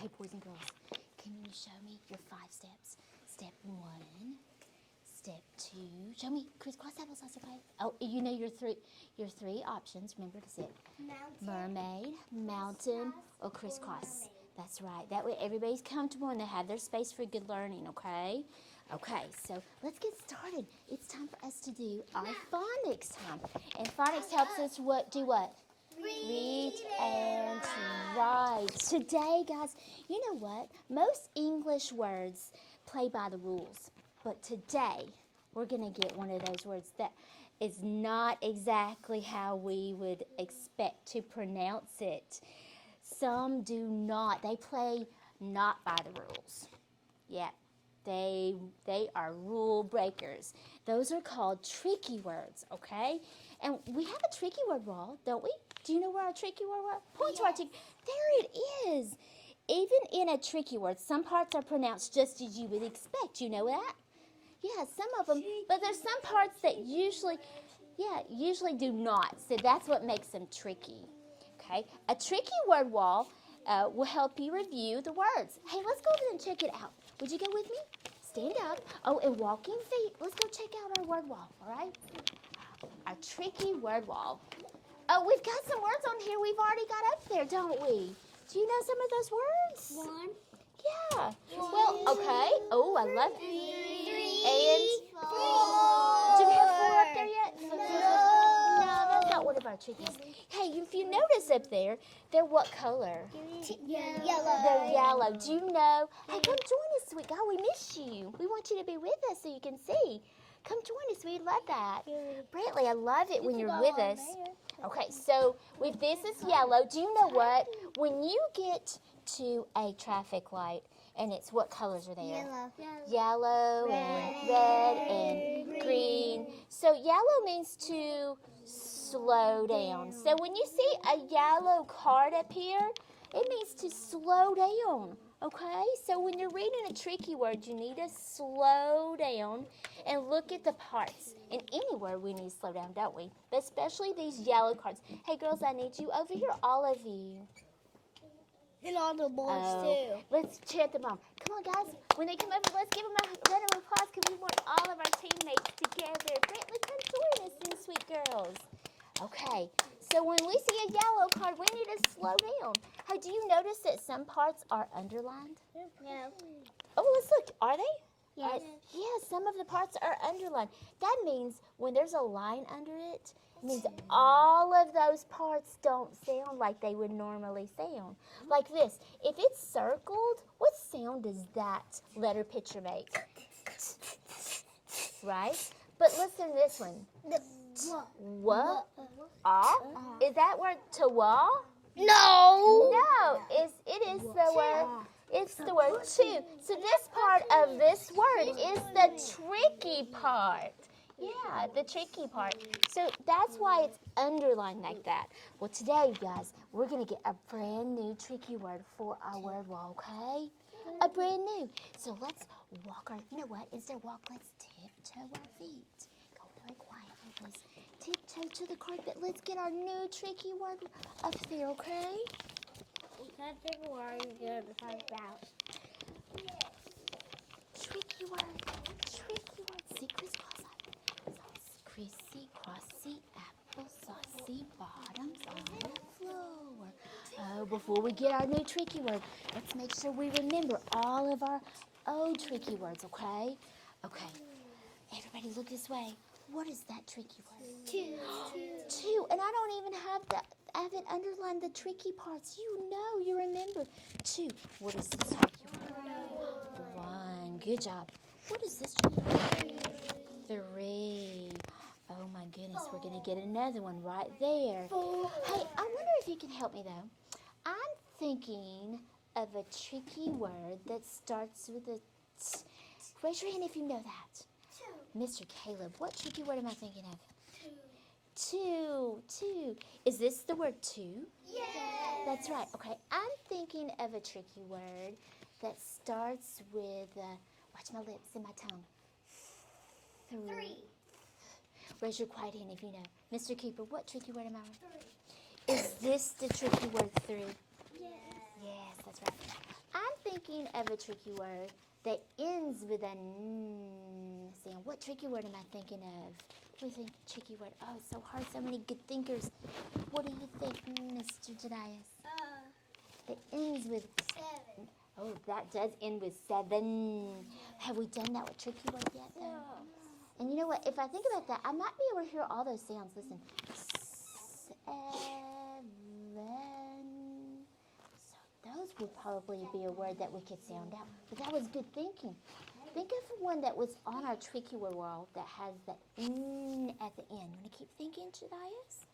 Okay, boys and girls, can you show me your 5 steps? Step 1, step 2. Show me crisscross applesauce, okay? Oh, you know your three options. Remember to say mermaid, mountain, or crisscross. That's right. That way everybody's comfortable and they have their space for good learning, okay? Okay, so let's get started. It's time for us to do our phonics time. And phonics helps us do what? Read and write. Today, guys, you know what? Most English words play by the rules. But today, we're going to get one of those words that is not exactly how we would expect to pronounce it. Some do not. They play not by the rules. Yeah, they are rule breakers. Those are called tricky words, okay? And we have a tricky word wall, don't we? Do you know where our tricky word was? Point to our tricky. There it is. Even in a tricky word, some parts are pronounced just as you would expect. You know that? Yeah, some of them. But there's some parts that usually do not. So that's what makes them tricky. Okay? A tricky word wall will help you review the words. Hey, let's go over and check it out. Would you go with me? Stand up. Oh, and walking feet. Let's go check out our word wall, all right? Our tricky word wall. Oh, we've got some words on here we've already got up there, don't we? Do you know some of those words? 1. Yeah. Well, okay. Oh, I love it. 3. And 4. do we have 4 up there yet? No. That's not one of our trickies. Hey, if you notice up there, they're what color? Yellow. They're yellow. Do you know? Hey, come join us, sweet girl. We miss you. We want you to be with us so you can see. Come join us. We'd love that. Brantley, I love it when you're with us. Okay, so with this is yellow. Do you know what? When you get to a traffic light and it's what colors are there? Yellow and red and green. So yellow means to slow down. So when you see a yellow card up here, it means to slow down. Okay? So when you're reading a tricky word, you need to slow down and look at the parts. In any word, we need to slow down, don't we? But especially these yellow cards. Hey, girls, I need you over here, all of you. And all the boys, too. Let's chant them on. Come on, guys. When they come over, let's give them a round of applause because we want all of our teammates together. Brantley, come join us, you sweet girls. Okay, so when we see a yellow card, we need to slow down. Hey, do you notice that some parts are underlined? No. Oh, let's look. Are they? Yes. Yeah, some of the parts are underlined. That means when there's a line under it, it means all of those parts don't sound like they would normally sound. Like this. If it's circled, what sound does that letter picture make? Right? But listen to this one. What? Ah? Is that word to wah? No. No, it is the word. It's the word to. So this part of this word is the tricky part. Yeah, the tricky part. So that's why it's underlined like that. Well, today, guys, we're going to get a brand new tricky word for our word wall, okay? A brand new. So let's walk our, you know what? Instead of walk, let's tiptoe our feet. Go very quietly, please. Tiptoe to the carpet. Let's get our new tricky word up there, okay? What tricky word are you going to talk about? Tricky word. Tricky word. See, crisscross Crissy, crossy, apple saucy, bottoms on the floor. Oh, before we get our new tricky word, let's make sure we remember all of our old tricky words, okay? Okay. Everybody look this way. What is that tricky word? Two. And I don't even have it underlined the tricky parts. You remember. 2. What is this tricky word? 1. Good job. What is this tricky word? 3. Oh my goodness, we're going to get another one right there. Hey, I wonder if you can help me though. I'm thinking of a tricky word that starts with a T. Raise your hand if you know that. Mr. Caleb, what tricky word am I thinking of? Two. Is this the word two? Yes. That's right. Okay, I'm thinking of a tricky word that starts with, watch my lips and my tongue. 3. Raise your quiet hand if you know. Mr. Keeper, what tricky word am I on? 3. Is this the tricky word 3? Yes. Yes, that's right. I thinking of a tricky word that ends with an N sound. What tricky word am I thinking of? What do you think? Tricky word. Oh, it's so hard. So many good thinkers. What do you think, Mr. Jedias? That ends with 7. Oh, that does end with 7. Have we done that with tricky word yet, though? No. And you know what? If I think about that, I might be able to hear all those sounds. Listen. 7. So those would probably be a word that we could sound out. But that was good thinking. Think of one that was on our tricky word wall that has the N at the end. You want to keep thinking, Jedias?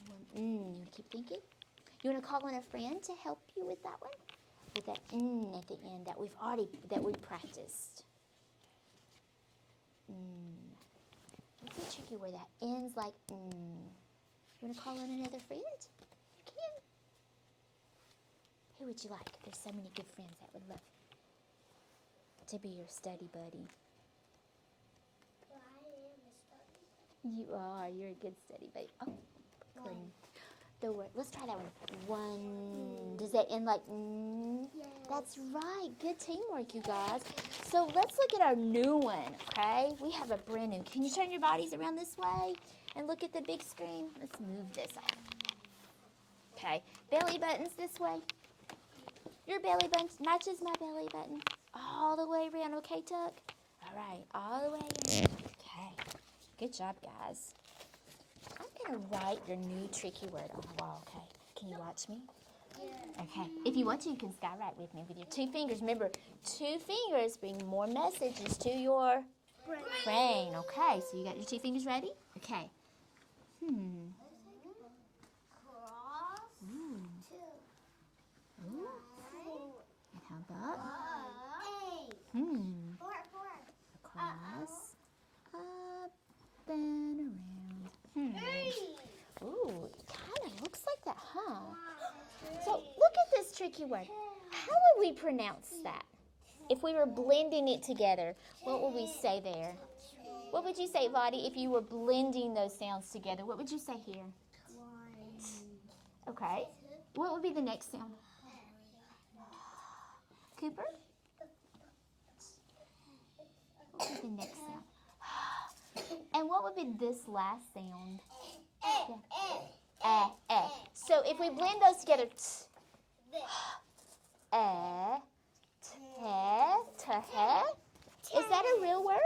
You want to keep thinking? You want to call in a friend to help you with that one? With that N at the end that we've practiced. What's a tricky word that ends like You want to call in another friend? You can. Who would you like? There's so many good friends that would love to be your study buddy. You are. You're a good study buddy. Oh, Clinton. The word. Let's try that one. 1. Does that end like Yes. That's right. Good teamwork, you guys. So let's look at our new one, okay? We have a brand new. Can you turn your bodies around this way and look at the big screen? Let's move this on. Okay. Belly buttons this way. Your belly button matches my belly button. All the way around, okay, Tuck? All right. All the way around. Okay. Good job, guys. I'm going to write your new tricky word on the wall, okay? Can you watch me? Okay. If you want to, you can skywrite with me with your 2 fingers. Remember, 2 fingers bring more messages to your brain. Okay, so you got your 2 fingers ready? Okay. Cross. Ooh. 2. Ooh. And how about 8. 4. across, up and around. 3. Ooh, it kind of looks like that, huh? So look at this tricky word. How would we pronounce that? If we were blending it together, what would we say there? What would you say, Lottie, if you were blending those sounds together? What would you say here? 1. Okay. What would be the next sound? Cooper? What would be the next sound? And what would be this last sound? Yeah. So if we blend those together, is that a real word?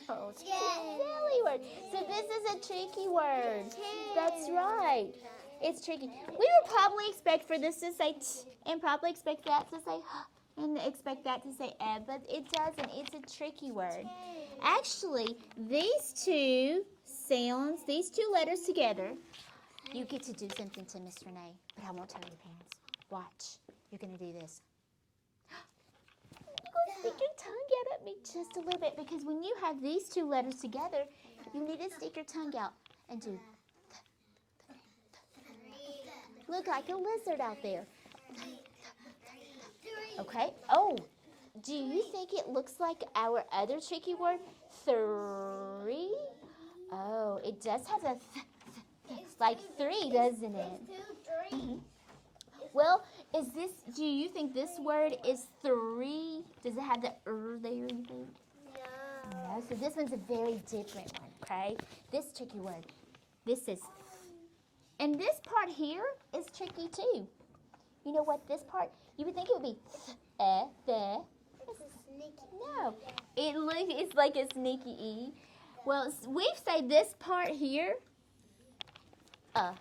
Oh, it's a silly word. So this is a tricky word. That's right. It's tricky. We would probably expect for this to say t, and probably expect that to say h, and expect that to say but it doesn't. It's a tricky word. Actually, these 2 sounds, these 2 letters together, you get to do something to Miss Renee, but I won't tell your parents. Watch. You're going to do this. You're going to stick your tongue out at me just a little bit, because when you have these 2 letters together, you need to stick your tongue out and do look like a lizard out there. Okay. Oh, do you think it looks like our other tricky word? 3? Oh, it does have a like 3, doesn't it? 2, 3. Well, do you think this word is 3? Does it have the there, you think? No. No, so this one's a very different one, okay? This tricky word. This is, and this part here is tricky too. You know what this part, you would think it would be the. It's a sneaky. No, it's like a sneaky E. Well, we say this part here, No,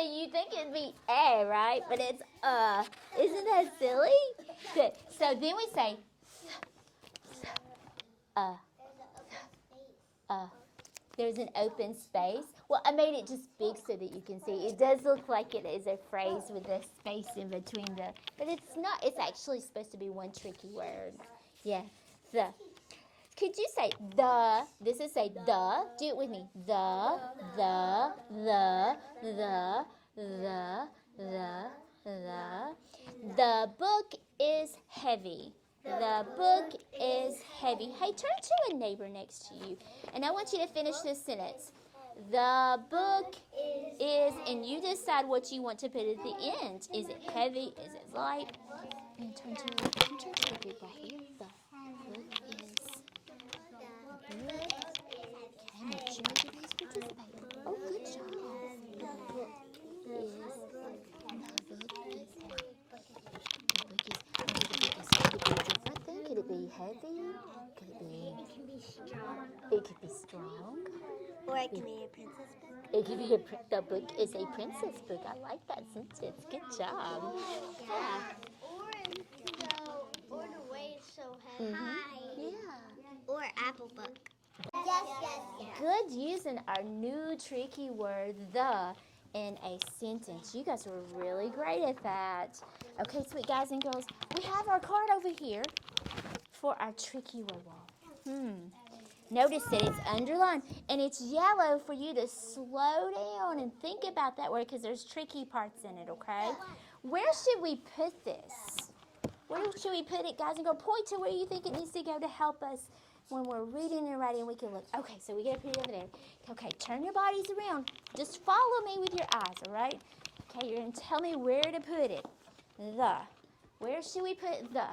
you think it'd be A, right? But it's Isn't that silly? Good. So then we say there's an open space. Well, I made it just big so that you can see. It does look like it is a phrase with a space in between but it's not. It's actually supposed to be one tricky word. Yeah, the. Could you say the? This is say the. Do it with me. The. The book is heavy. The book is heavy. Hey, turn to a neighbor next to you, and I want you to finish this sentence. The book is, and you decide what you want to put at the end. Is it heavy? Is it light? And turn to your book right here. The book is. Okay, make sure everybody's participating. Oh, good job. The book is. Could it be heavy? Could it be? It could be strong. Or it can be a princess book. It could be the book is a princess book. I like that sentence. Good job. Yeah. Or the way it's so high. Yeah. Or apple book. Yes. Good using our new tricky word, the, in a sentence. You guys were really great at that. Okay, sweet guys and girls, we have our card over here for our tricky word wall. Notice that it's underlined and it's yellow for you to slow down and think about that word because there's tricky parts in it, okay? Where should we put this? Where should we put it, guys and girls? Point to where you think it needs to go to help us when we're reading and writing. We can look. Okay, so we got to put it over there. Okay, turn your bodies around. Just follow me with your eyes, all right? Okay, you're going to tell me where to put it. The. Where should we put the?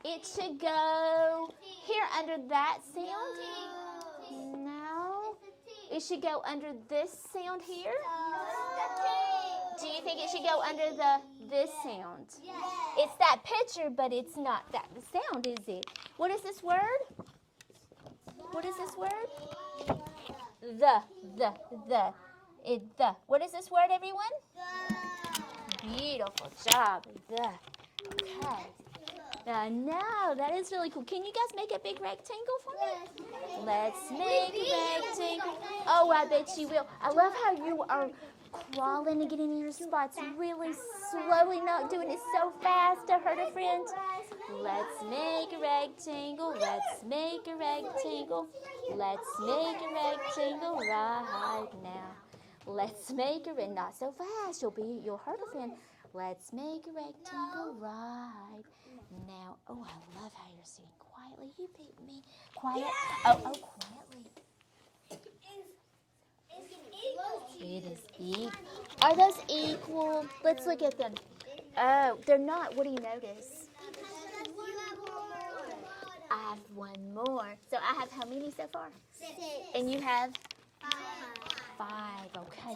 It should go here under that sound. No. It should go under this sound here. Do you think it should go under this sound? It's that picture, but it's not that sound, is it? What is this word? What is this word? The. What is this word, everyone? Beautiful job. The. Okay. No, that is really cool. Can you guys make a big rectangle for me? Let's make a rectangle. Oh, I bet you will. I love how you are crawling and getting in your spots really slowly, not doing it so fast to hurt a friend. Let's make a rectangle. Let's make a rectangle. Let's make a rectangle right now. Let's make a rectangle. Not so fast. You'll hurt a friend. Let's make a rectangle right now. Oh, I love how you're singing quietly. You beat me. Quiet. Oh, quietly. It is equal. Are those equal? Let's look at them. Oh, they're not. What do you notice? I have one more. So I have how many so far? 6. And you have? 5. Okay.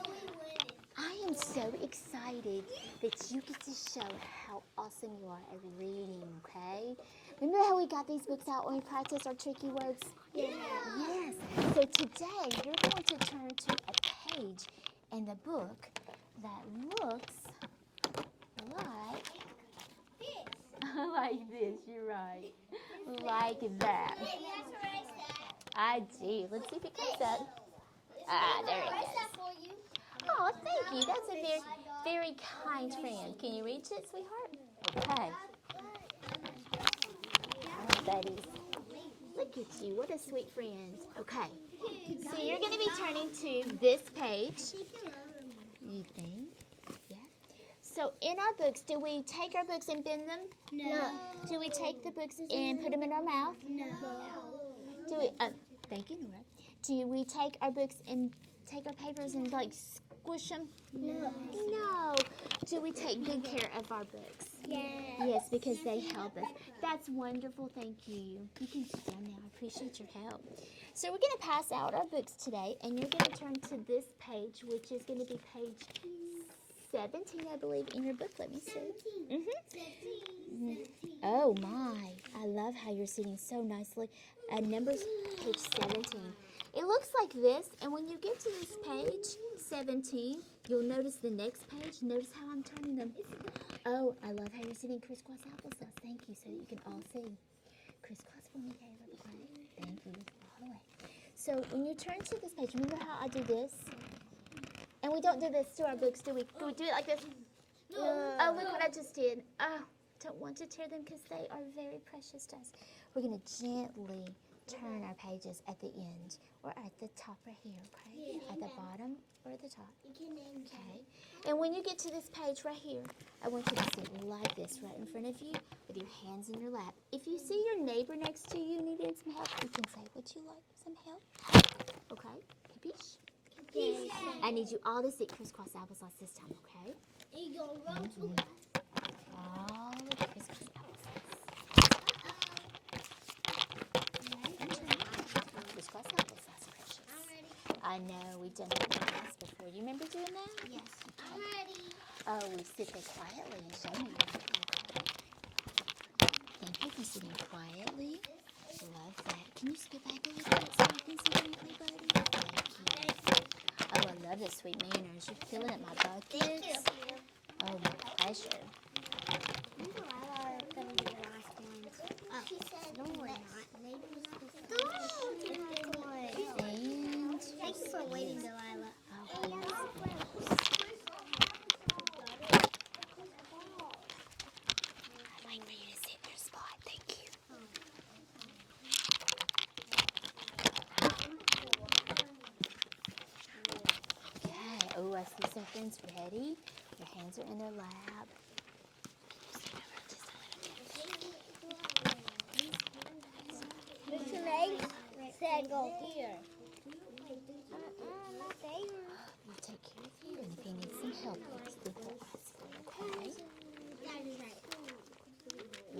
I am so excited that you get to show how awesome you are at reading, okay? Remember how we got these books out when we practiced our tricky words? Yeah. Yes. So today you're going to turn to a page in the book that looks like like this. You're right. Like that. I do. Let's see if it comes up. Ah, there it is. Oh, thank you. That's a very, very kind friend. Can you reach it, sweetheart? Okay. Oh, buddies. Look at you. What a sweet friend. Okay. So you're going to be turning to this page. You think? Yeah. So in our books, do we take our books and bend them? No. Do we take the books and put them in our mouth? No. Do we? Thank you, Nora. Do we take our books and take our papers and like squish them? No. No. Do we take good care of our books? Yes. Yes, because they help us. That's wonderful. Thank you. You can sit down now. I appreciate your help. So we're going to pass out our books today, and you're going to turn to this page, which is going to be page 17, I believe, in your book. Let me see. 17. Oh, my. I love how you're sitting so nicely. Numbers, page 17. It looks like this, and when you get to this page, 17, you'll notice the next page. Notice how I'm turning them. Oh, I love how you're sitting crisscross applesauce. Thank you, so that you can all see. Crisscross for me, Caleb. Okay. Thank you. All the way. So when you turn to this page, remember how I do this? And we don't do this to our books, do we? Do we do it like this? No. Oh, look what I just did. Oh, don't want to tear them because they are very precious to us. We're going to gently turn our pages at the end or at the top right here, okay? Yeah. At the bottom or at the top. Okay. Okay. And when you get to this page right here, I want you to sit like this right in front of you with your hands in your lap. If you see your neighbor next to you needing some help, you can say, would you like some help? Okay. Capiche? I need you all to sit crisscross applesauce this time, okay? All the crisscross applesauce. Crisscross applesauce, precious. I know, we've done it in class before. You remember doing that? Yes. I'm ready. Oh, we sit there quietly and show me. Thank you for sitting quietly. Love that. Can you scoot back a little bit so I can see gently, buddy? Thank you. Oh, I love the sweet manners. You're filling up my buckets. Oh, my pleasure. And Thanks for waiting, Delilah. oh, I'd like for you to sit in your spot. Thank you. Okay. Oh, I see some friends ready. Your hands are in their lap. Mr. Meg said go here. Not there. You take care of you, and if you need some help, please leave ask for, okay? Daddy's right.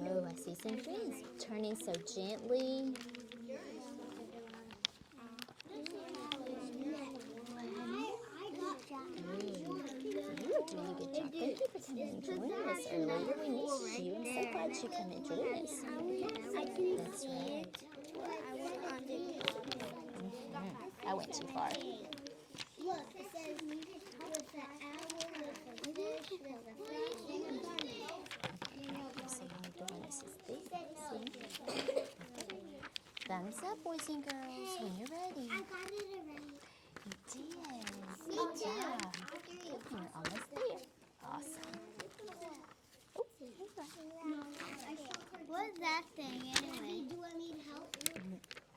Oh, I see some friends turning so gently. You were doing a good job. Thank you for coming and joining us earlier. We missed you. I'm so glad you come and join us. That's right. I went too far. Look, it says with the owl, with the fish, with the flash, and the bunny. So all I'm doing is this. See? Thumbs up, boys and girls, when you're ready. I got it already. You did. Me Good too. job. You're almost there. Awesome. What's that thing anyway? Do I need help?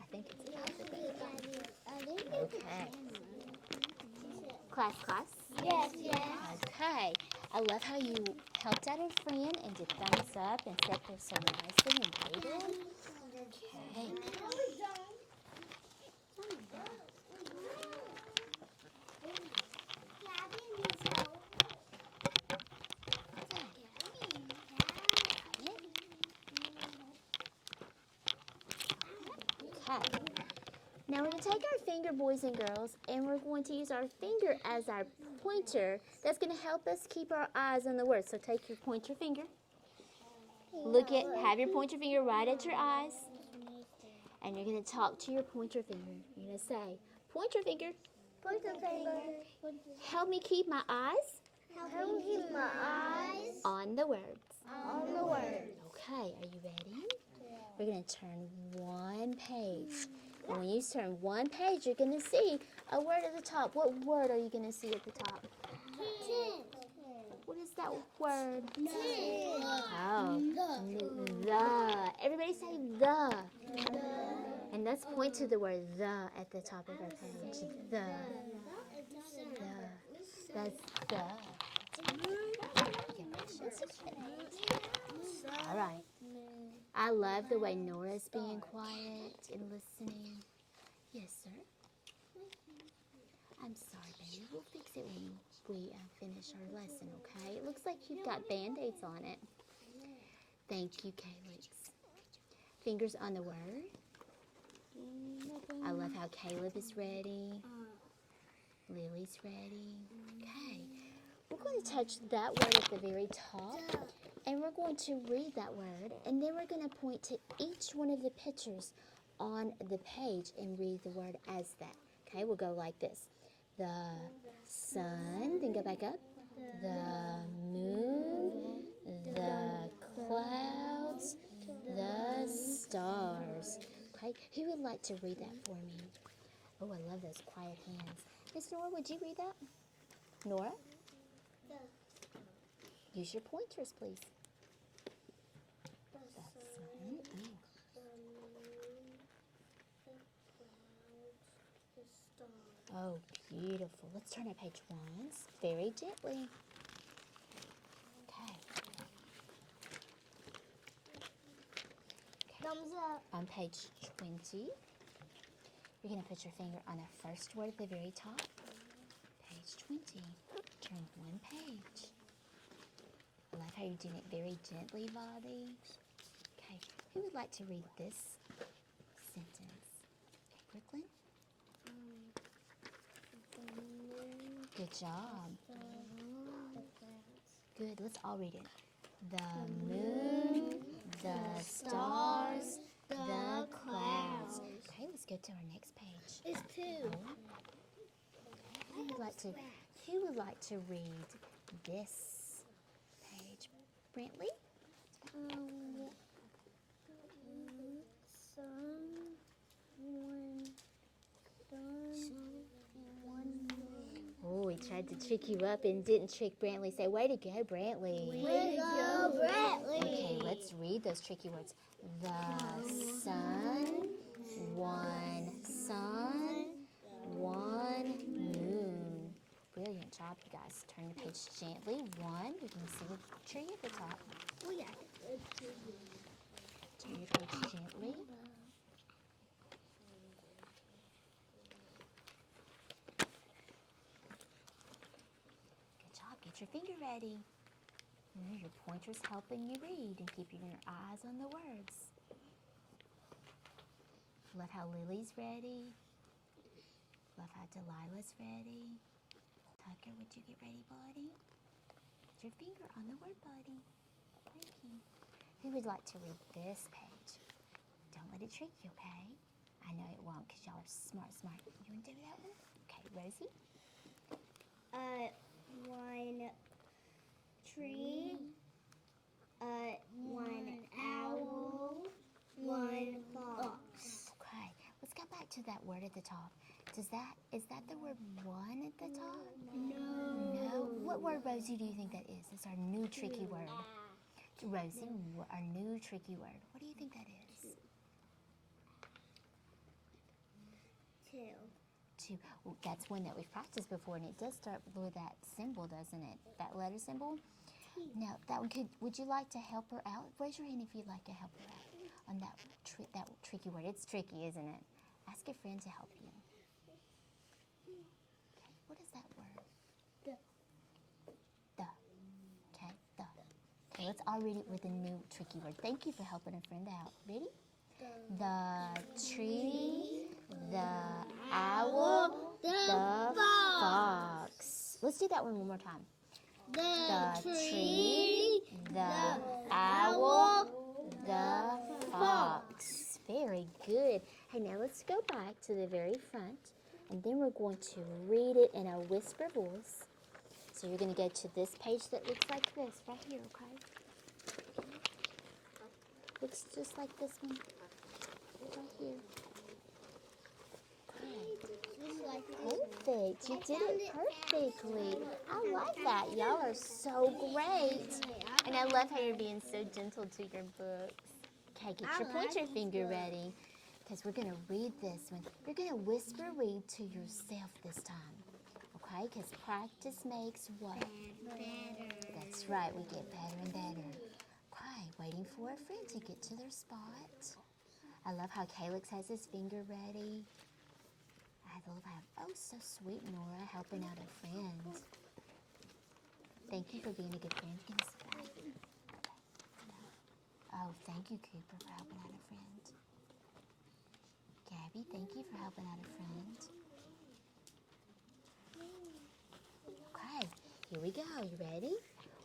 I think it's a alphabet. Okay. Okay. Class. Yes, yes. Okay. I love how you helped out a friend and did thumbs up and sat there so nicely and waited. Okay. Okay. Now we're going to take our finger, boys and girls, and we're going to use our finger as our pointer. That's going to help us keep our eyes on the word. So take your pointer finger. Have your pointer finger right at your eyes. And you're going to talk to your pointer finger. You're going to say, pointer finger, help me keep my eyes Help me keep my eyes on the words. on the word. Okay, are you ready? We're going to turn one page. And when you turn one page, you're going to see a word at the top. What word are you going to see at the top? What is that word? Oh, the. Everybody say the. And let's point to the word the at the top of our page. The. That's the. All right. I love the way Nora's being quiet and listening. Yes, sir. I'm sorry, baby. We'll fix it when we finish our lesson, okay? It looks like you've got Band-Aids on it. Thank you, Calix. Fingers on the word. I love how Caleb is ready. Lily's ready. Okay. We're going to touch that word at the very top. And we're going to read that word, and then we're going to point to each one of the pictures on the page and read the word as that. Okay, we'll go like this. The sun, then go back up. The moon, the clouds, the stars. Okay, who would like to read that for me? Oh, I love those quiet hands. Miss Nora, would you read that? Nora? Use your pointers, please. Oh, beautiful. Let's turn to page 1 very gently. Okay. Thumbs up. On page 20, you're going to put your finger on the first word at the very top. page 20. Turn one page. I love how you're doing it very gently, Bobby. Okay, who would like to read this sentence? Okay, Brooklyn? Good job. Good, let's all read it. The moon, the stars, the clouds. Okay, let's go to our next page. It's two. Who would like to read this page? Brantley? Oh, he tried to trick you up and didn't trick Brantley. Say, way to go, Brantley. Way to go, Brantley. Okay, let's read those tricky words. The sun, one sun, one moon. Brilliant job, you guys. Turn the page gently. One, we can see the tree at the top. Oh, yeah. Turn your page gently. Good job. Get your finger ready. Your pointer's helping you read and keeping your eyes on the words. Love how Lily's ready. Love how Delilah's ready. Tucker, would you get ready, buddy? Put your finger on the word, buddy. Thank you. Who would like to read this page? Don't let it trick you, okay? I know it won't because y'all are smart. You want to do that one? Okay, Rosie? One tree, one owl, one fox. Okay, let's go back to that word at the top. Is that the word one at the top? No. What word, Rosie, do you think that is? It's our new tricky word. Rosie, our new tricky word. What do you think that is? Two. Well, that's one that we've practiced before, and it does start with that symbol, doesn't it? That letter symbol. Now, that one would you like to help her out? Raise your hand if you'd like to help her out on that tricky word. It's tricky, isn't it? Ask a friend to help you. Okay, what is that word? The. Okay, the. Okay, let's all read it with a new tricky word. Thank you for helping a friend out. Ready? The tree, the owl, the fox. Let's do that one more time. The tree, the owl, the fox. Very good. Hey, now let's go back to the very front, and then we're going to read it in a whisper voice. So you're going to go to this page that looks like this, right here, okay? Looks just like this one, right here. Perfect. You did it perfectly. I like that. Y'all are so great. And I love how you're being so gentle to your books. Okay, get your pointer finger ready because we're going to read this one. You're going to whisper read to yourself this time. Okay, because practice makes what? Better. That's right. We get better and better. Okay, waiting for a friend to get to their spot. I love how Calix has his finger ready. I love how, oh, so sweet, Nora, helping out a friend. Thank you for being a good friend. Give us a bite. Oh, thank you, Cooper, for helping out a friend. Gabby, thank you for helping out a friend. Okay, here we go. You ready?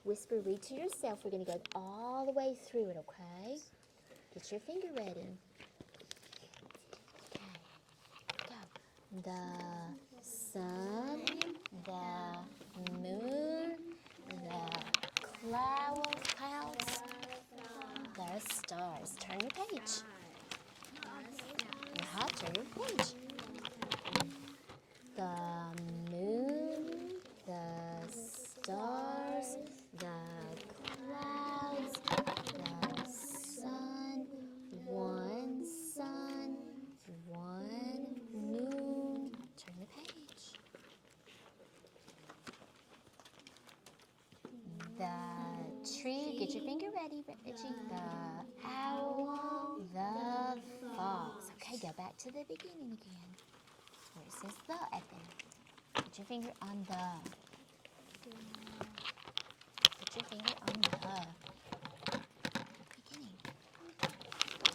Whisper, read to yourself. We're going to go all the way through it, okay? Get your finger ready. The sun, the moon, the clouds, the stars. Turn your page. Turn your page. The moon, the stars, the clouds, the sun, one moon. Turn the page. The tree, get your finger ready, Richie. The owl, the fox. Okay, go back to the beginning again. Where it says the at there. Put Put your finger on the. Put your finger on the. Beginning.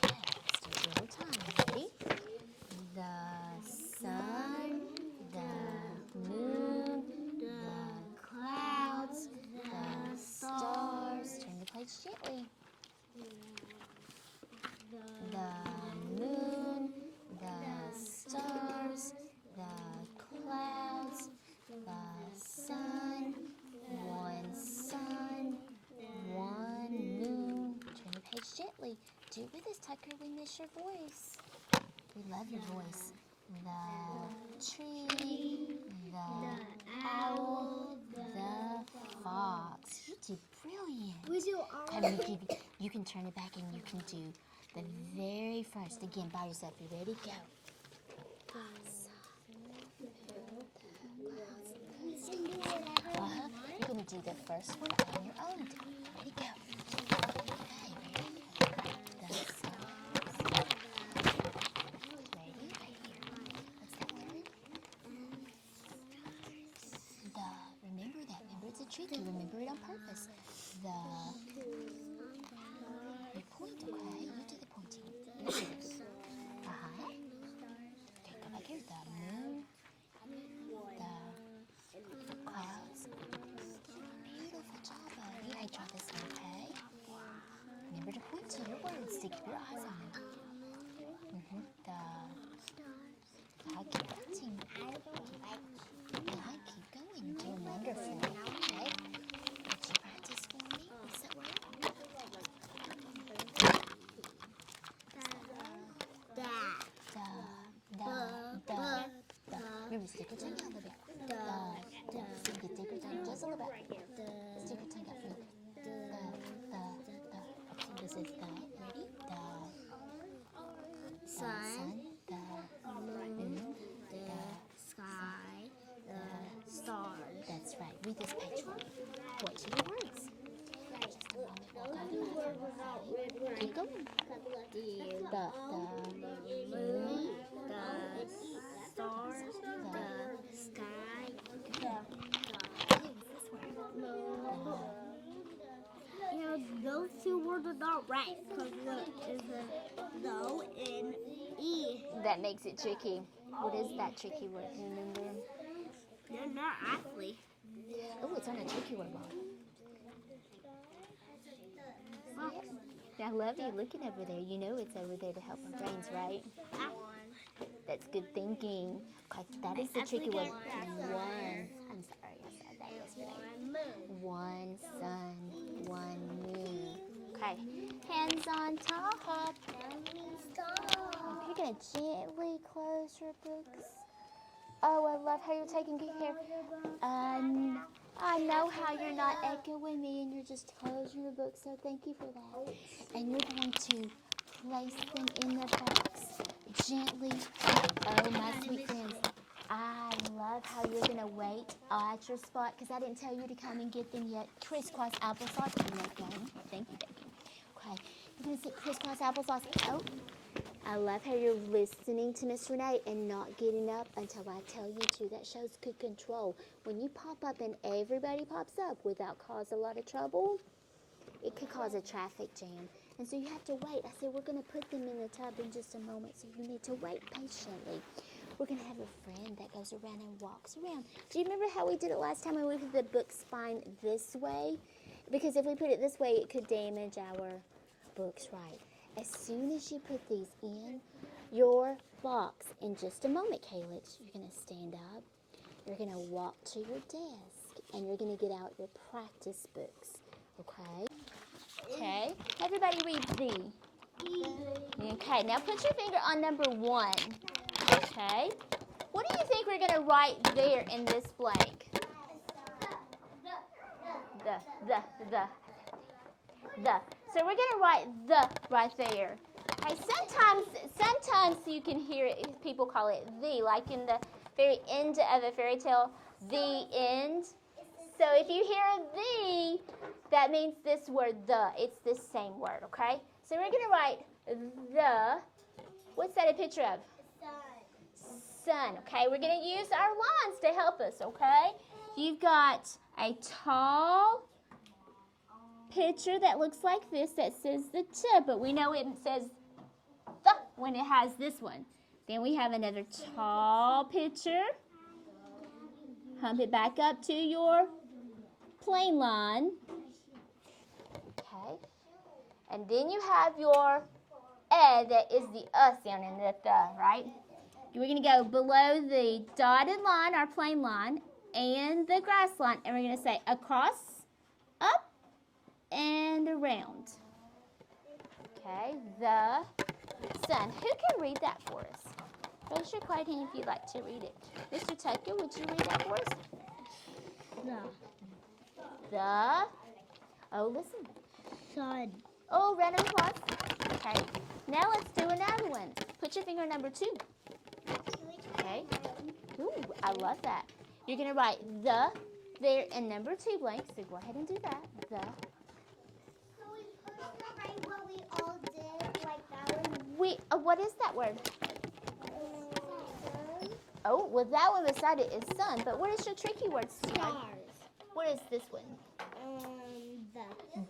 Okay, let's do it one more time. Ready? The sun, the moon, the clouds, the stars. Turn the page gently. The moon, the stars, the clouds, the sun, one sun, one moon. Turn the page gently. Do it with us, Tucker. We miss your voice. We love your voice. The tree, the owl, the fox. You did brilliant. We do all Come, you can turn it back and you can do the very first. Again, by yourself. You ready? Go. You're going to do the first one on your own. Ready? Go. Okay, ready? The stars. Ready? Right here. What's that word? Remember that. Remember it's a tricky. Remember it on purpose. You point, okay? You do the pointing. You do this. Okay, go back here. The moon, the clouds. Beautiful job, buddy. I draw this one, okay? Remember to point to your words to keep your eyes on them. I'll keep pointing. Keep going. You're doing wonderful. Okay. Would you practice for me? What's that word? Remember, stick your tongue out a little bit. Stick your tongue just a little bit. Stick your tongue out for me. Okay, this is the. Ready? The sun, the moon, the sky, the stars. That's right. Read this page for me. What are your words? Just a moment. Walk out of the bathroom, okay? Keep going. The The moon, the stars, the sky, You know, those two words are not right because there is a no and E. That makes it tricky. What is that tricky word? Can you remember? They're not actually. Oh, it's on a tricky word ball. I love you looking over there. You know it's over there to help our brains, right? That one. That's good thinking. Okay, that is the tricky word. One. I'm sorry, I said that yesterday. One sun, one moon. Okay, hands on top. You're going to gently close your books. Oh, I love how you're taking good care. I know how you're not echoing me and you're just closing your books, so thank you for that. And you're going to place them in the box gently. Oh, my sweet friends, I love how you're going to wait at your spot because I didn't tell you to come and get them yet. Crisscross applesauce. Thank you. Okay, you're going to sit crisscross applesauce. Oh, I love how you're listening to Miss Renee and not getting up until I tell you to. That shows good control. When you pop up and everybody pops up without causing a lot of trouble, it could cause a traffic jam. And so you have to wait. I said we're going to put them in the tub in just a moment, so you need to wait patiently. We're going to have a friend that goes around and walks around. Do you remember how we did it last time when we put the book spine this way? Because if we put it this way, it could damage our books, right? As soon as you put these in your box, in just a moment, Calix, you're going to stand up, you're going to walk to your desk, and you're going to get out your practice books, okay? Okay, everybody read Z. Okay, now put your finger on number 1, okay? What do you think we're going to write there in this blank? The. So we're going to write the right there. Okay, sometimes you can hear it, people call it the, like in the very end of a fairy tale, the end. So if you hear the, that means this word the. It's the same word, okay? So we're going to write the, what's that a picture of? sun, okay? We're going to use our lines to help us, okay? You've got a tall picture that looks like this that says the tip, but we know it says the when it has this one. Then we have another tall picture. Hump it back up to your plain line. Okay. And then you have your that is the sound and the right? We're going to go below the dotted line, our plain line, and the grass line. And we're going to say across, up, and around. Okay, the sun. Who can read that for us? Raise your quiet hand if you'd like to read it. Mr. Tucker, would you read that for us? Listen. Sun. Oh, round of applause. Okay, now let's do another one. Put your finger on number 2. Okay. Ooh, I love that. You're going to write the there and number 2 blank, so go ahead and do that. The. So we supposed to write what we all did, like that one? What is that word? Oh, well, that one beside it is sun, but what is your tricky word? Stars. What is this one?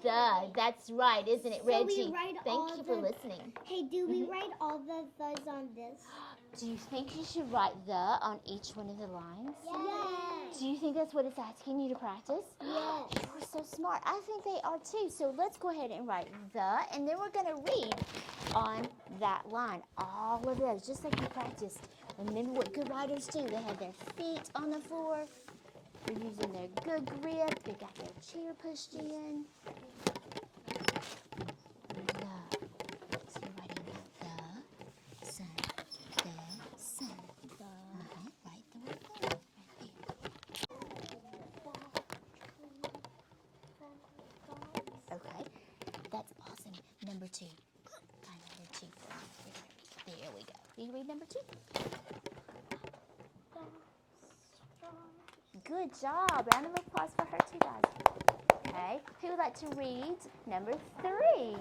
The. That's right, isn't it, So Reggie? we write Thank you for listening. Hey, do we write all the thes on this? Do you think you should write the on each one of the lines? Yes. Do you think that's what it's asking you to practice? Yes. You're so smart. I think they are too. So let's go ahead and write the, and then we're going to read on that line. All of those, just like you practiced. Remember what good writers do. They have their feet on the floor. They're using their good grip. They got their chair pushed in. So you're writing the sun. The sun. Write the word the right there. Okay, that's awesome. Number 2. Find number 2. There we go. You read number 2. Good job. Round of applause for her too, guys. Okay. Who would like to read number 3?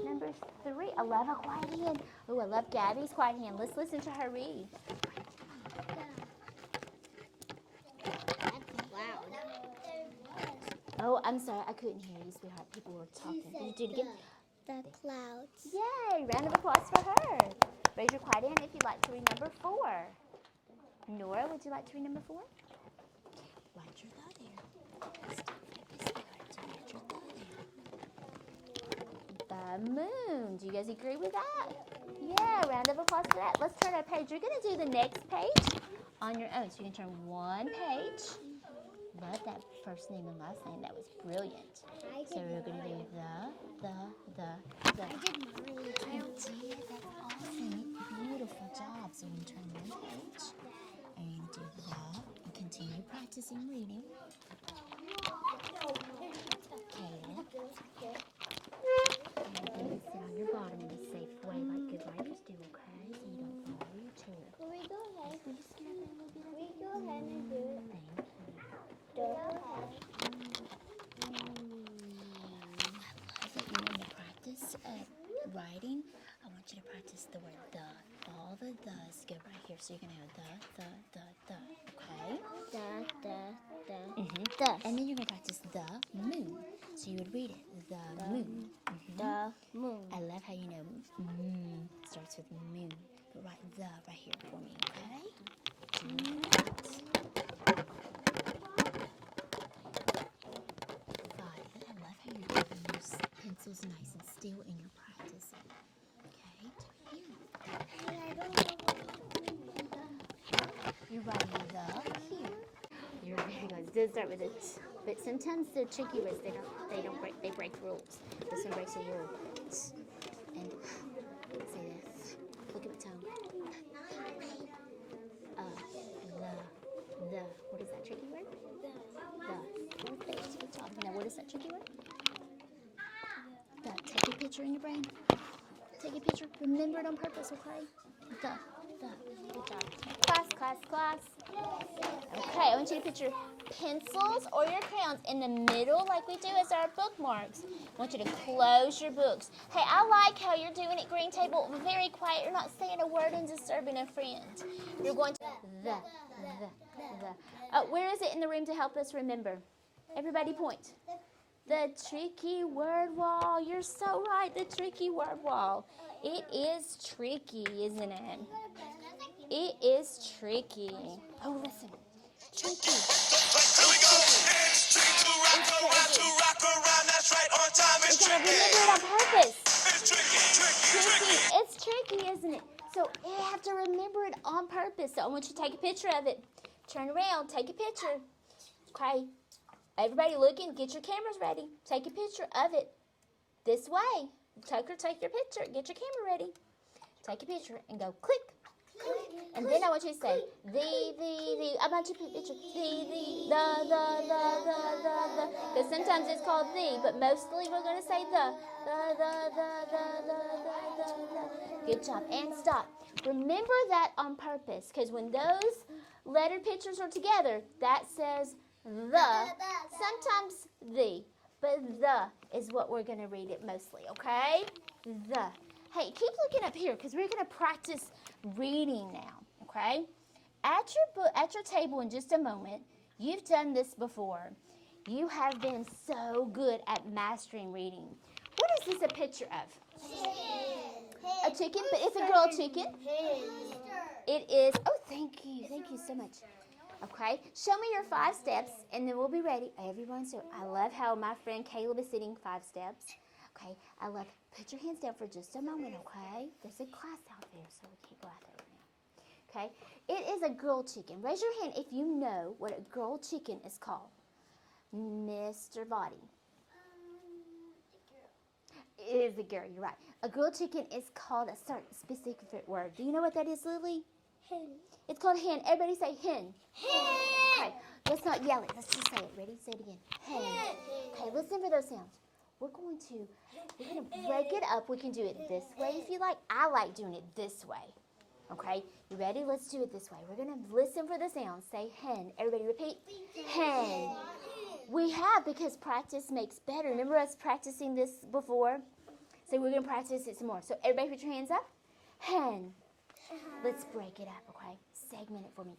Number 3. I love a quiet hand. Oh, I love Gabby's quiet hand. Let's listen to her read. That's loud. Oh, I'm sorry. I couldn't hear you, sweetheart. People were talking. Did you do it again? The clouds. Yay. Round of applause for her. Raise your quiet hand if you'd like to read number 4. Nora, would you like to read number 4? Write your thought there. Stop like this, sweetheart. So write your thought there. The moon. Do you guys agree with that? Yeah, round of applause for that. Let's turn our page. You're going to do the next page on your own. So you can turn one page. Love that first name and last name. That was brilliant. So we're going to do the. I did mine. You did. That's awesome. Beautiful job. So when you turn one page, and you're going to do the, and continue practicing reading. Caleb. And then you sit on your bottom in a safe way like good writers do, okay? So you don't fall over your chair. Can we go ahead? Will you scare that little bit of We go ahead and do it. Thank you. Go ahead. I love that you want to practice writing. I want you to practice the word the. All the does go right here. So you're going to go the, okay? The. And then you're going to practice the moon. So you would read it, the moon. The moon. I love how you know moon starts with moon. But write the right here for me, okay? Violet, I love how you're keeping your pencils nice and still in your practicing. Okay, do it here. You're writing the here. You're very good. It does start with a t, but sometimes the tricky words they break rules. This one breaks a rule. T, and say this. Look at the tongue. The. What is that tricky word? The. Perfect. Good job. Now what is that tricky word? The. Take a picture in your brain. Take a picture. Remember it on purpose, okay? The. Good job. Class. Okay, I want you to picture pencils or your crayons in the middle like we do as our bookmarks. I want you to close your books. Hey, I like how you're doing it, Green Table. Very quiet. You're not saying a word and disturbing a friend. You're going to the. Where is it in the room to help us remember? Everybody point. The tricky word wall. You're so right, the tricky word wall. It is tricky, isn't it? It is tricky. Oh, listen. Tricky. Here we go. It's tricky to rock around. That's right, on time. It's We're tricky. gonna remember it on purpose. It's tricky. Tricky. It's tricky, isn't it? So you have to remember it on purpose. So I want you to take a picture of it. Turn around, take a picture. Okay. Everybody looking, get your cameras ready. Take a picture of it this way. Tucker, take your picture. Get your camera ready. Take a picture and go click. And then I want you to say the. I want you to put a picture. The. Because sometimes it's called the, but mostly we're going to say the. Good job. And stop. Remember that on purpose, because when those lettered pictures are together, that says the. Sometimes the, but the is what we're going to read it mostly, okay? The. Hey, keep looking up here, because we're going to practice reading now, okay? At your table in just a moment, you've done this before. You have been so good at mastering reading. What is this a picture of? A chicken, but it's a girl chicken. It is, oh, thank you so much. Okay, show me your 5 steps, and then we'll be ready. Everyone, so I love how my friend Caleb is sitting 5 steps. Okay, I love, put your hands down for just a moment, okay? There's a class out there, so we can't go out there right now. Okay, it is a girl chicken. Raise your hand if you know what a girl chicken is called. Mr. Body. It is a girl, you're right. A girl chicken is called a certain specific word. Do you know what that is, Lily? Hen. It's called hen. Everybody say hen. Hen. Okay, let's not yell it. Let's just say it. Ready? Say it again. Hen. Okay, listen for those sounds. We're going to break it up. We can do it this way if you like. I like doing it this way. Okay, you ready? Let's do it this way. We're going to listen for the sounds. Say hen. Everybody repeat. Hen. We have, because practice makes better. Remember us practicing this before? So we're going to practice it some more. So everybody put your hands up. Hen. Let's break it up, okay? Segment it for me.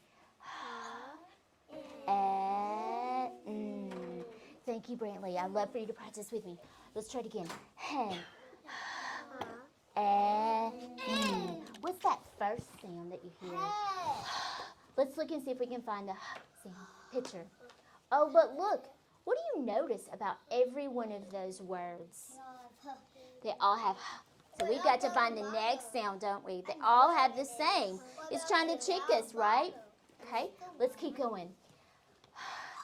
Thank you, Brantley. I'd love for you to practice with me. Let's try it again. Hen. What's that first sound that you hear? Let's look and see if we can find the sound picture. Oh, but look. What do you notice about every one of those words? They all have. So we got to find the next sound, don't we? They all have the same. It's trying to trick us, right? Okay, let's keep going.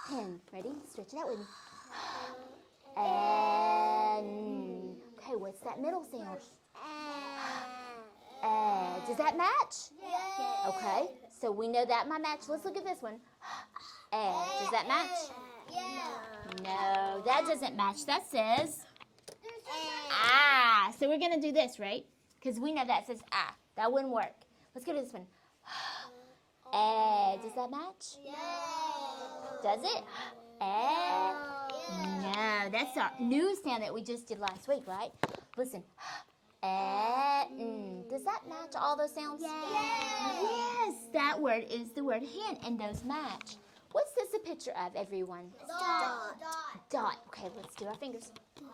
Hen. Ready? Stretch it out with me. And. Okay, what's that middle sound? Does that match? Okay, so we know that might match. Let's look at this one. Does that match? No, that doesn't match. That says ah. So we're going to do this, right? Because we know that says ah. That wouldn't work. Let's go to this one. Does that match? Does it? No, that's our new sound that we just did last week, right? Listen. Does that match all those sounds? Yes, that word is the word hen, and those match. What's this a picture of, everyone? Dot. Okay, let's do our fingers.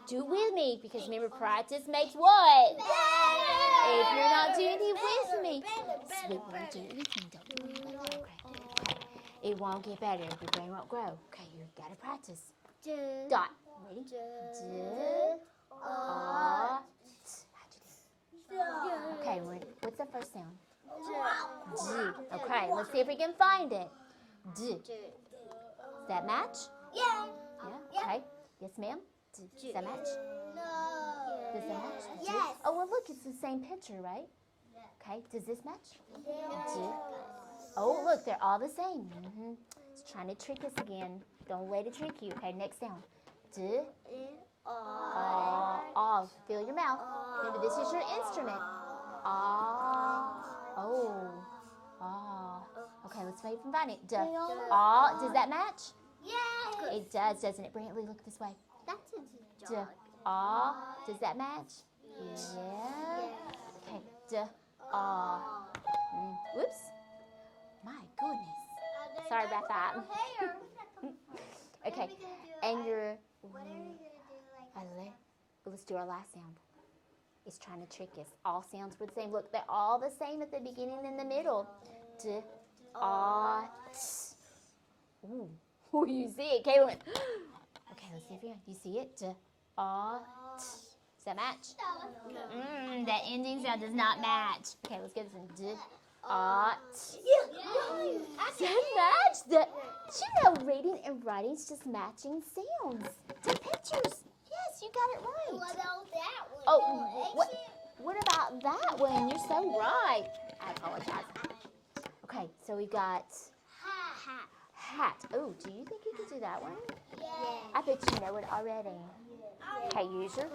Do it with me, because remember, practice makes what? If you're not doing it with me, sweet won't do it with me. Don't do it like that. Okay. It won't get better. Your brain won't grow. Okay, you gotta practice. Dot. Ready? Okay, what's the first sound? D. Okay, let's see if we can find it. D. Does that match? Yeah. Okay. Yes, ma'am. Does that match? No. Does that match? Yes. Oh, well, look, it's the same picture, right? Okay. Does this match? D. Oh, look, they're all the same. It's trying to trick us again. Don't let it trick you. Okay, next sound. D. Ah. Fill your mouth. Remember, this is your instrument. Ah. Oh. Ah. Okay, let's wait and find it. D. Ah. Does that match? Yes. It does, doesn't it? Brantley, look this way. That's a D, dog. ah. Does that match? Yeah. Okay. D, ah. Whoops. My goodness. Sorry about that. Okay. And your. What are we gonna do like? Let's do our last sound. It's trying to trick us. All sounds were the same. Look, they're all the same at the beginning and the middle. D, ah, t. Ooh. Ooh, you see it. Kayla went. Okay, let's see if you see it. D, ah, t. Does that match? That ending sound does not match. Okay, let's get this one. D, ah, t. Does that match? You know, reading and writing is just matching sounds to pictures. Yes, you got it right. What about that one? Oh, what about that one? You're so right. I apologize. Okay, so we got hat. Oh, do you think you can do that one? Yeah. I bet you know it already. Okay, user.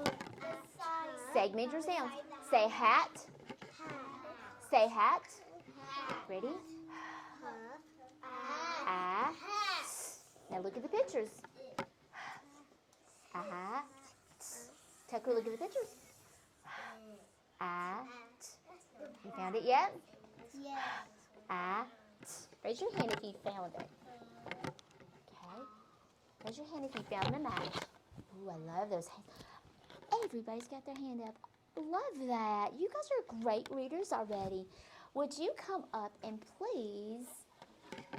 Segment your sounds. Say hat. Say hat. Ready? Ah. Now look at the pictures. Ah. Tucker, look at the pictures. Ah. You found it yet? Yeah. Ah. Raise your hand if you found it. Okay. Raise your hand if you found the match. Ooh, I love those hands. Everybody's got their hand up. Love that. You guys are great readers already. Would you come up and please,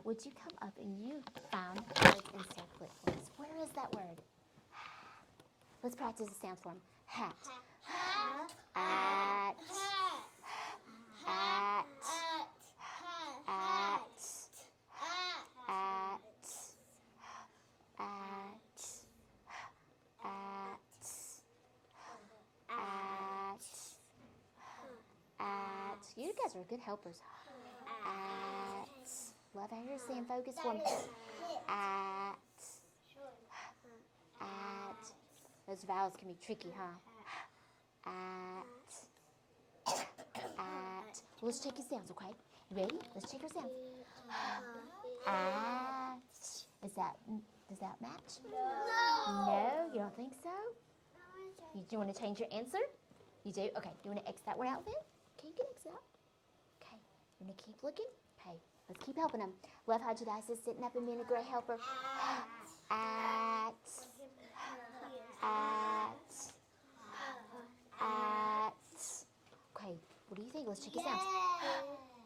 would you come up and you found words and circle it for us? Where is that word? Let's practice the sounds for them. Hat. At. At. At. At. At. At. You guys are good helpers. At. Love how you're saying focus for me. At. At. Those vowels can be tricky, huh? At. At. Well, let's check your sounds, okay? Ready? Let's check your sounds. At. Does that match? No. No, you don't think so? Do you want to change your answer? You do? Okay. Do you want to X that one out then? Okay, you can X it out. Okay. You want to keep looking? Okay. Let's keep helping them. Love how Jedi's is sitting up and being a great helper. At. Okay. What do you think? Let's check your sounds.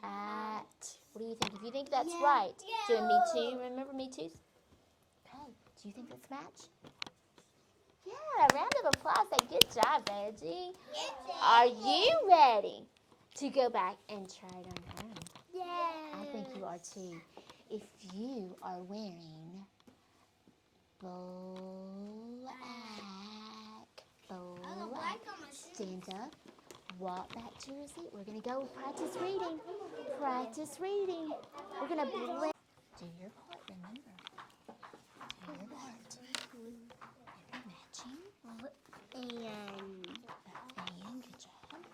At. What do you think? If you think that's right, doing me too. Remember me too? Okay. Do you think that's match? Yeah, a round of applause. Good job, Reggie. Are you ready to go back and try it on home? Yeah. I think you are too. If you are wearing black, stand up, walk back to your seat. We're going to go practice reading. Practice reading. We're going to blend. Do your part, remember. Do your part. Matching. And And good job. Don't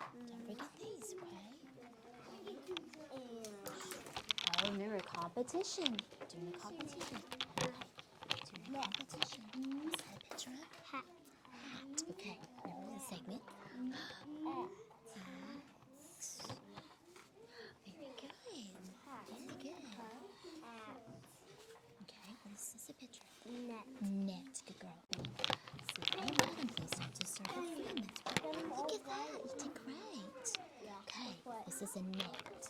forget these, okay? Oh, remember competition. Doing a competition. Okay. Doing a competition. Set a picture up. Hat. Okay. Remember the segment? Very good. Very good. Okay. What is this a picture of? Net. Good girl. So, all bottom, please start to circle fin. That's right. Look at that. You did great. Okay. This is a net.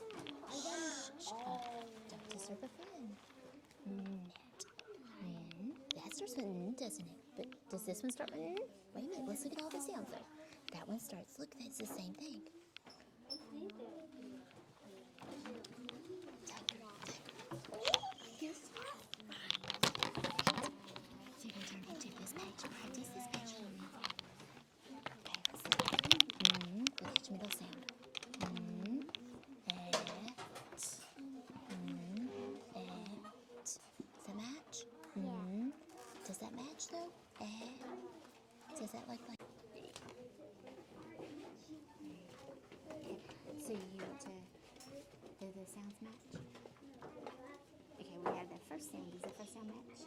Don't disturb a fin. Net. N. That starts with N, doesn't it? But does this one start with N? Wait a minute. Let's look at all the sounds though. That one starts. Look, that's the same thing. So you can turn into this page. Practice this page for me. Okay, let's see. Look at your middle sound. Does that match? Does that match though? Does that like? So you want to do the sounds match? Okay, we have the first sound. Does the first sound match?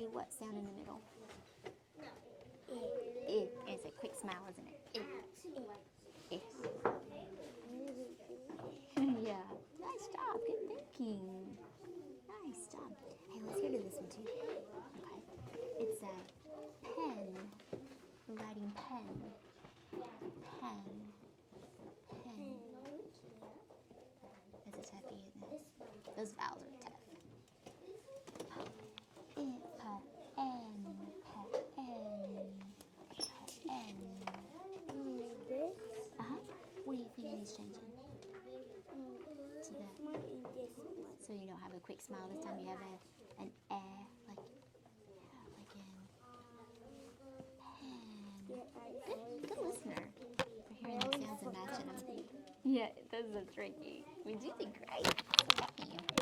say what sound in the middle? It's a quick smile, isn't it? Yeah. Nice job. Good thinking. Nice job. Hey, let's go to this one too. Okay. It's a pen. We're writing pen. Pen. Pen. That's a toughie, isn't it? Those vowels are tough. Pen. This What do you think he's changing? To the, one and this one. so you don't have a quick smile this time. You have an air, like in pen. Good listener. For hearing the sounds and matching them. Yeah, those are tricky. We do think great. So happy you.